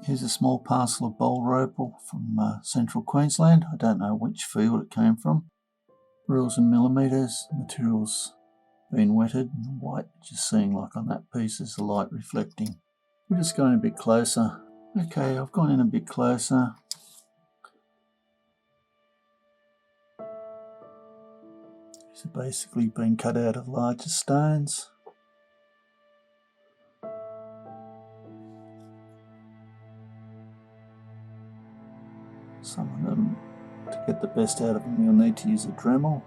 Here's a small parcel of Boulder Opal from central Queensland. I don't know which field it came from. Rules in millimetres, materials been wetted, and white, just seeing like on that piece is the light reflecting. We're just going a bit closer. Okay, I've gone in a bit closer. These have basically been cut out of larger stones. Some of them, to get the best out of them, you'll need to use a Dremel.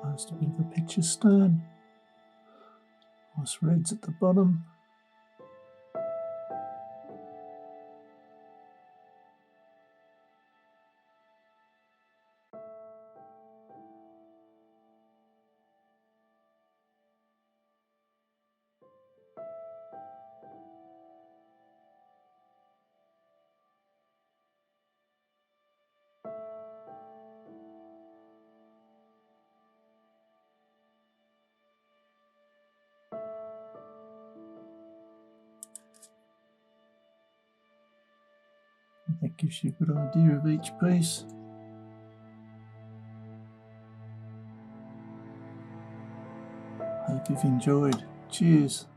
Almost a bit of a picture stone. Nice reds at the bottom. That gives you a good idea of each piece. Hope you've enjoyed. Cheers.